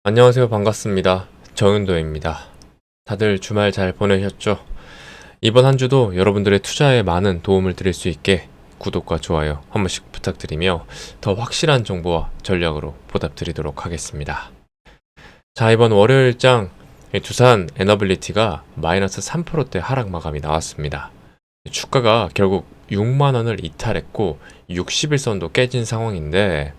안녕하세요. 반갑습니다. 정윤도입니다. 다들 주말 잘 보내셨죠? 이번 한 주도 여러분들의 투자에 많은 도움을 드릴 수 있게 구독과 좋아요 한 번씩 부탁드리며 더 확실한 정보와 전략으로 보답드리도록 하겠습니다. 자, 이번 월요일장 두산 에너빌리티가 마이너스 3%대 하락 마감이 나왔습니다. 주가가 결국 6만 원을 이탈했고 60일선도 깨진 상황인데,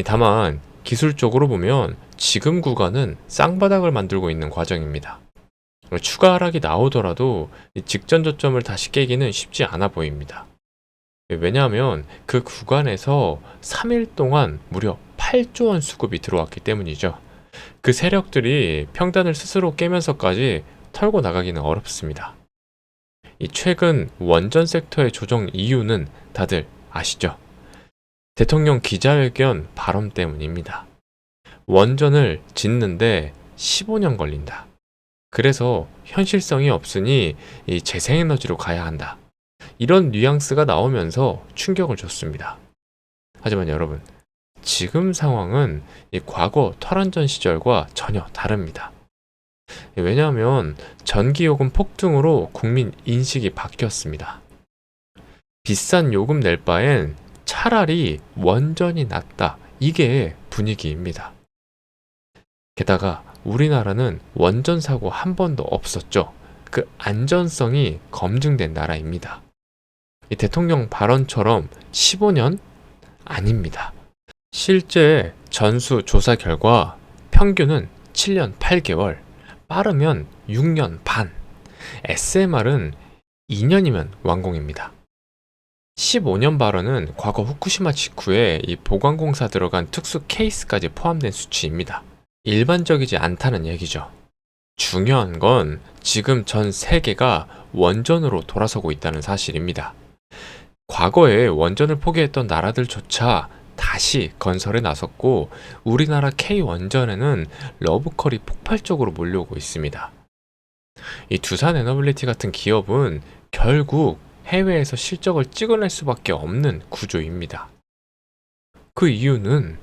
다만 기술적으로 보면 지금 구간은 쌍바닥을 만들고 있는 과정입니다. 추가 하락이 나오더라도 직전 저점을 다시 깨기는 쉽지 않아 보입니다. 왜냐하면 그 구간에서 3일 동안 무려 8조 원 수급이 들어왔기 때문이죠. 그 세력들이 평단을 스스로 깨면서까지 털고 나가기는 어렵습니다. 이 최근 원전 섹터의 조정 이유는 다들 아시죠? 대통령 기자회견 발언 때문입니다. 원전을 짓는데 15년 걸린다. 그래서 현실성이 없으니 이 재생에너지로 가야 한다. 이런 뉘앙스가 나오면서 충격을 줬습니다. 하지만 여러분, 지금 상황은 이 과거 탈원전 시절과 전혀 다릅니다. 왜냐하면 전기요금 폭등으로 국민 인식이 바뀌었습니다. 비싼 요금 낼 바엔 차라리 원전이 낫다. 이게 분위기입니다. 게다가 우리나라는 원전 사고 한 번도 없었죠. 그 안전성이 검증된 나라입니다. 이 대통령 발언처럼 15년? 아닙니다. 실제 전수 조사 결과 평균은 7년 8개월, 빠르면 6년 반, SMR은 2년이면 완공입니다. 15년 발언은 과거 후쿠시마 직후에 이 보관공사 들어간 특수 케이스까지 포함된 수치입니다. 일반적이지 않다는 얘기죠. 중요한 건 지금 전 세계가 원전으로 돌아서고 있다는 사실입니다. 과거에 원전을 포기했던 나라들조차 다시 건설에 나섰고 우리나라 K원전에는 러브콜이 폭발적으로 몰려오고 있습니다. 이 두산 에너빌리티 같은 기업은 결국 해외에서 실적을 찍어낼 수밖에 없는 구조입니다. 그 이유는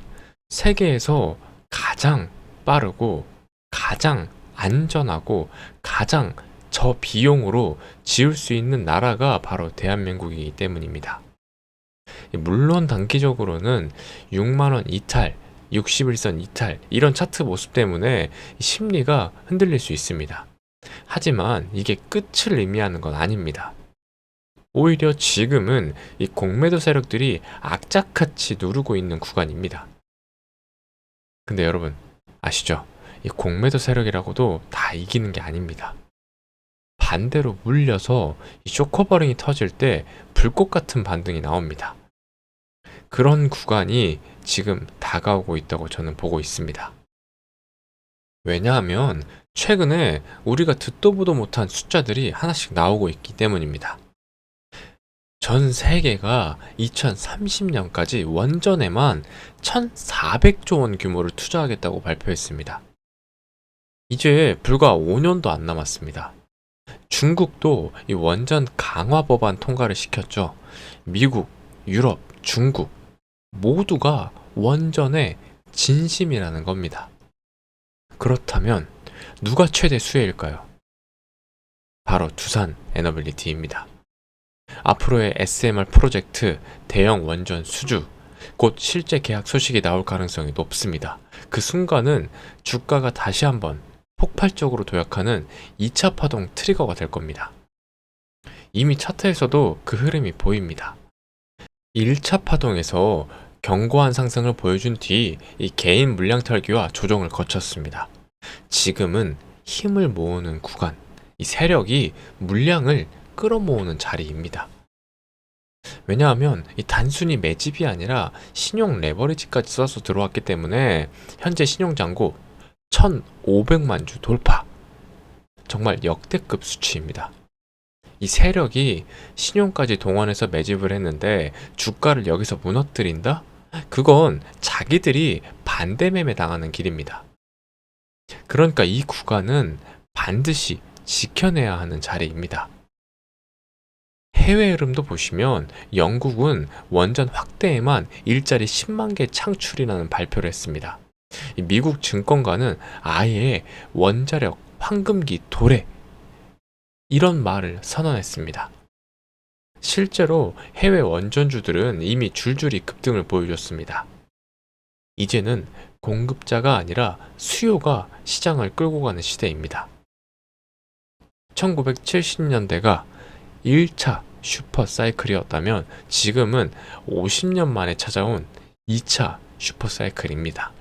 세계에서 가장 빠르고 가장 안전하고 가장 저비용으로 지을 수 있는 나라가 바로 대한민국이기 때문입니다. 물론 단기적으로는 6만원 이탈, 61선 이탈 이런 차트 모습 때문에 심리가 흔들릴 수 있습니다. 하지만 이게 끝을 의미하는 건 아닙니다. 오히려 지금은 이 공매도 세력들이 악착같이 누르고 있는 구간입니다. 근데 여러분 아시죠? 이 공매도 세력이라고도 다 이기는 게 아닙니다. 반대로 물려서 이 쇼커버링이 터질 때 불꽃 같은 반등이 나옵니다. 그런 구간이 지금 다가오고 있다고 저는 보고 있습니다. 왜냐하면 최근에 우리가 듣도 보도 못한 숫자들이 하나씩 나오고 있기 때문입니다. 전 세계가 2030년까지 원전에만 1,400조 원 규모를 투자하겠다고 발표했습니다. 이제 불과 5년도 안 남았습니다. 중국도 이 원전 강화 법안 통과를 시켰죠. 미국, 유럽, 중국 모두가 원전의 진심이라는 겁니다. 그렇다면 누가 최대 수혜일까요? 바로 두산 에너빌리티입니다. 앞으로의 SMR 프로젝트 대형 원전 수주, 곧 실제 계약 소식이 나올 가능성이 높습니다. 그 순간은 주가가 다시 한번 폭발적으로 도약하는 2차 파동 트리거가 될 겁니다. 이미 차트에서도 그 흐름이 보입니다. 1차 파동에서 견고한 상승을 보여준 뒤 이 개인 물량 털기와 조정을 거쳤습니다. 지금은 힘을 모으는 구간, 이 세력이 물량을 끌어모으는 자리입니다. 왜냐하면 이 단순히 매집이 아니라 신용 레버리지까지 써서 들어왔기 때문에 현재 신용잔고 1,500만 주 돌파. 정말 역대급 수치입니다. 이 세력이 신용까지 동원해서 매집을 했는데 주가를 여기서 무너뜨린다? 그건 자기들이 반대 매매 당하는 길입니다. 그러니까 이 구간은 반드시 지켜내야 하는 자리입니다. 해외 흐름도 보시면 영국은 원전 확대에만 일자리 10만 개 창출이라는 발표를 했습니다. 이 미국 증권가는 아예 원자력 황금기 도래 이런 말을 선언했습니다. 실제로 해외 원전주들은 이미 줄줄이 급등을 보여줬습니다. 이제는 공급자가 아니라 수요가 시장을 끌고 가는 시대입니다. 1970년대가 1차 슈퍼사이클이었다면 지금은 50년 만에 찾아온 2차 슈퍼사이클입니다.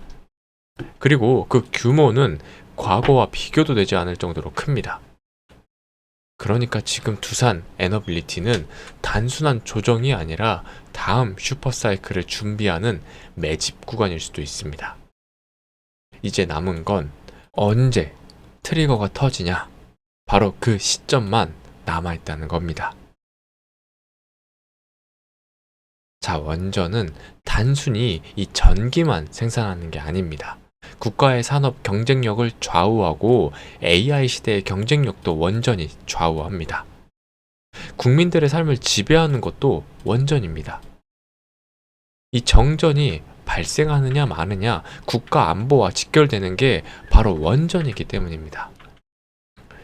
그리고 그 규모는 과거와 비교도 되지 않을 정도로 큽니다. 그러니까 지금 두산 에너빌리티는 단순한 조정이 아니라 다음 슈퍼사이클을 준비하는 매집 구간일 수도 있습니다. 이제 남은 건 언제 트리거가 터지냐? 바로 그 시점만 남아있다는 겁니다. 자, 원전은 단순히 이 전기만 생산하는 게 아닙니다. 국가의 산업 경쟁력을 좌우하고 AI 시대의 경쟁력도 원전이 좌우합니다. 국민들의 삶을 지배하는 것도 원전입니다. 이 정전이 발생하느냐 마느냐 국가 안보와 직결되는 게 바로 원전이기 때문입니다.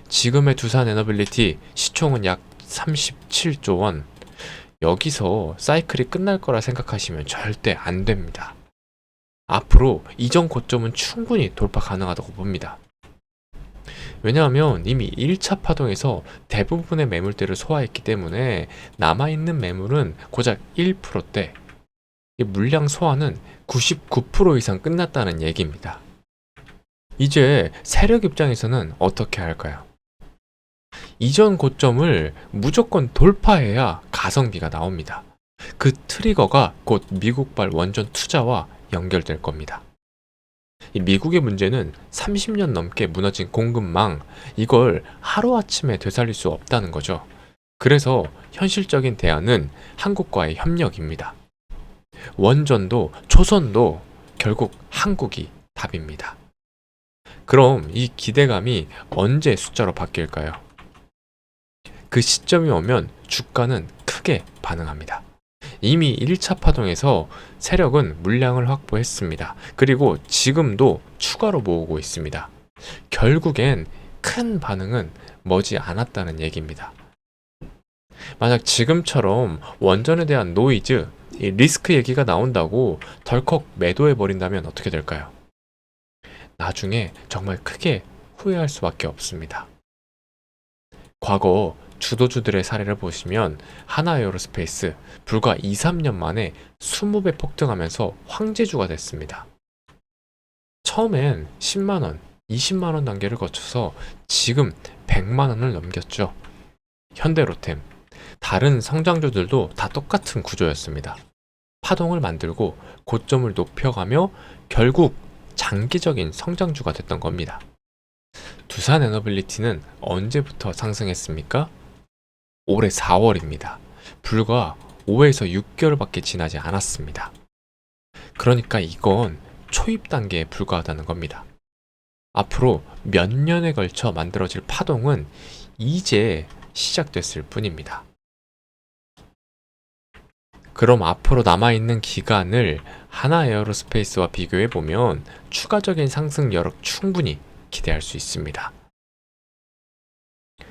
지금의 두산 에너빌리티 시총은 약 37조 원. 여기서 사이클이 끝날 거라 생각하시면 절대 안 됩니다. 앞으로 이전 고점은 충분히 돌파 가능하다고 봅니다. 왜냐하면 이미 1차 파동에서 대부분의 매물대를 소화했기 때문에 남아있는 매물은 고작 1%대, 물량 소화는 99% 이상 끝났다는 얘기입니다. 이제 세력 입장에서는 어떻게 할까요? 이전 고점을 무조건 돌파해야 가성비가 나옵니다. 그 트리거가 곧 미국발 원전 투자와 연결될 겁니다. 미국의 문제는 30년 넘게 무너진 공급망, 이걸 하루아침에 되살릴 수 없다는 거죠. 그래서 현실적인 대안은 한국과의 협력입니다. 원전도 초선도 결국 한국이 답입니다. 그럼 이 기대감이 언제 숫자로 바뀔까요? 그 시점이 오면 주가는 크게 반응합니다. 이미 1차 파동에서 세력은 물량을 확보했습니다. 그리고 지금도 추가로 모으고 있습니다. 결국엔 큰 반응은 머지 않았다는 얘기입니다. 만약 지금처럼 원전에 대한 노이즈, 리스크 얘기가 나온다고 덜컥 매도해버린다면 어떻게 될까요? 나중에 정말 크게 후회할 수밖에 없습니다. 과거 주도주들의 사례를 보시면 하나에어로스페이스 불과 2, 3년 만에 20배 폭등하면서 황제주가 됐습니다. 처음엔 10만원, 20만원 단계를 거쳐서 지금 100만원을 넘겼죠. 현대로템, 다른 성장주들도 다 똑같은 구조였습니다. 파동을 만들고 고점을 높여가며 결국 장기적인 성장주가 됐던 겁니다. 두산 에너빌리티는 언제부터 상승했습니까? 올해 4월입니다. 불과 5에서 6개월밖에 지나지 않았습니다. 그러니까 이건 초입 단계에 불과하다는 겁니다. 앞으로 몇 년에 걸쳐 만들어질 파동은 이제 시작됐을 뿐입니다. 그럼 앞으로 남아있는 기간을 하나에어로스페이스와 비교해보면 추가적인 상승 여력 충분히 기대할 수 있습니다.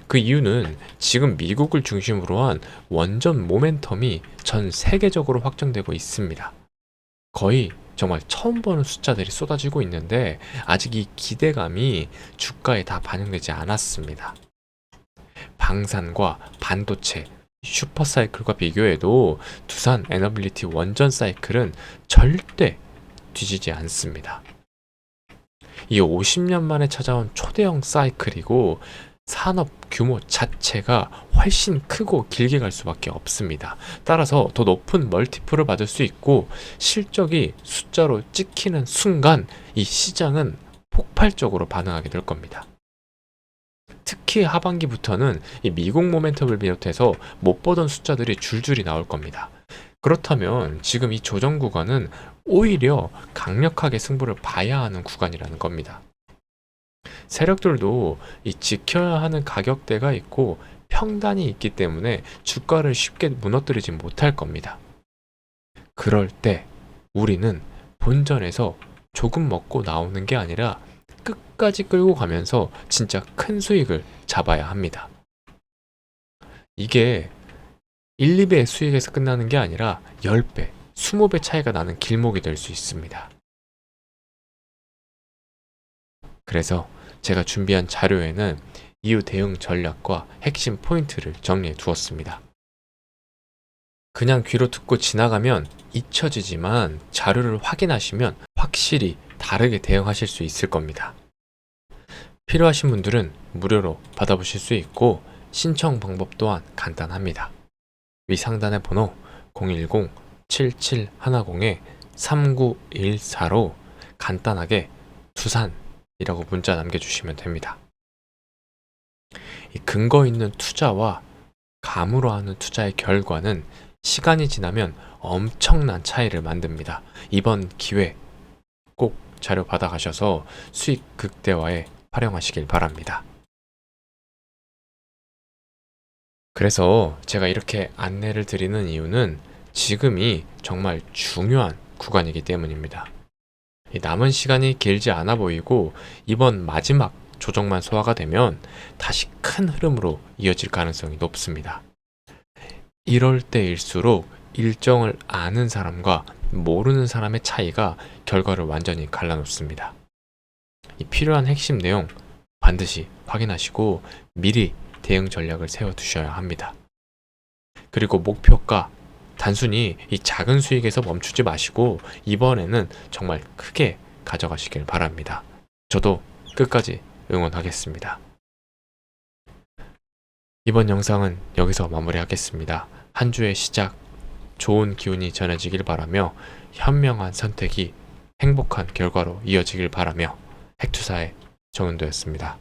그 이유는 지금 미국을 중심으로 한 원전 모멘텀이 전 세계적으로 확정되고 있습니다. 거의 정말 처음 보는 숫자들이 쏟아지고 있는데 아직 이 기대감이 주가에 다 반영되지 않았습니다. 방산과 반도체, 슈퍼사이클과 비교해도 두산 에너빌리티 원전 사이클은 절대 뒤지지 않습니다. 이 50년 만에 찾아온 초대형 사이클이고 산업 규모 자체가 훨씬 크고 길게 갈 수밖에 없습니다. 따라서 더 높은 멀티플을 받을 수 있고 실적이 숫자로 찍히는 순간 이 시장은 폭발적으로 반응하게 될 겁니다. 특히 하반기부터는 이 미국 모멘텀을 비롯해서 못 보던 숫자들이 줄줄이 나올 겁니다. 그렇다면 지금 이 조정 구간은 오히려 강력하게 승부를 봐야 하는 구간이라는 겁니다. 세력들도 이 지켜야 하는 가격대가 있고 평단이 있기 때문에 주가를 쉽게 무너뜨리지 못할 겁니다. 그럴 때 우리는 본전에서 조금 먹고 나오는 게 아니라 끝까지 끌고 가면서 진짜 큰 수익을 잡아야 합니다. 이게 1, 2배의 수익에서 끝나는 게 아니라 10배, 20배 차이가 나는 길목이 될 수 있습니다. 그래서 제가 준비한 자료에는 이후 대응 전략과 핵심 포인트를 정리해 두었습니다. 그냥 귀로 듣고 지나가면 잊혀지지만 자료를 확인하시면 확실히 다르게 대응하실 수 있을 겁니다. 필요하신 분들은 무료로 받아보실 수 있고 신청 방법 또한 간단합니다. 위 상단의 번호 010-7710-3914로 간단하게 두산이라고 문자 남겨주시면 됩니다. 이 근거 있는 투자와 감으로 하는 투자의 결과는 시간이 지나면 엄청난 차이를 만듭니다. 이번 기회 꼭 자료 받아가셔서 수익 극대화에 활용하시길 바랍니다. 그래서 제가 이렇게 안내를 드리는 이유는 지금이 정말 중요한 구간이기 때문입니다. 남은 시간이 길지 않아 보이고 이번 마지막 조정만 소화가 되면 다시 큰 흐름으로 이어질 가능성이 높습니다. 이럴 때일수록 일정을 아는 사람과 모르는 사람의 차이가 결과를 완전히 갈라놓습니다. 이 필요한 핵심 내용 반드시 확인하시고 미리 대응 전략을 세워두셔야 합니다. 그리고 목표가 단순히 이 작은 수익에서 멈추지 마시고 이번에는 정말 크게 가져가시길 바랍니다. 저도 끝까지 응원하겠습니다. 이번 영상은 여기서 마무리하겠습니다. 한 주의 시작, 좋은 기운이 전해지길 바라며 현명한 선택이 행복한 결과로 이어지길 바라며 핵투사의 정은도였습니다.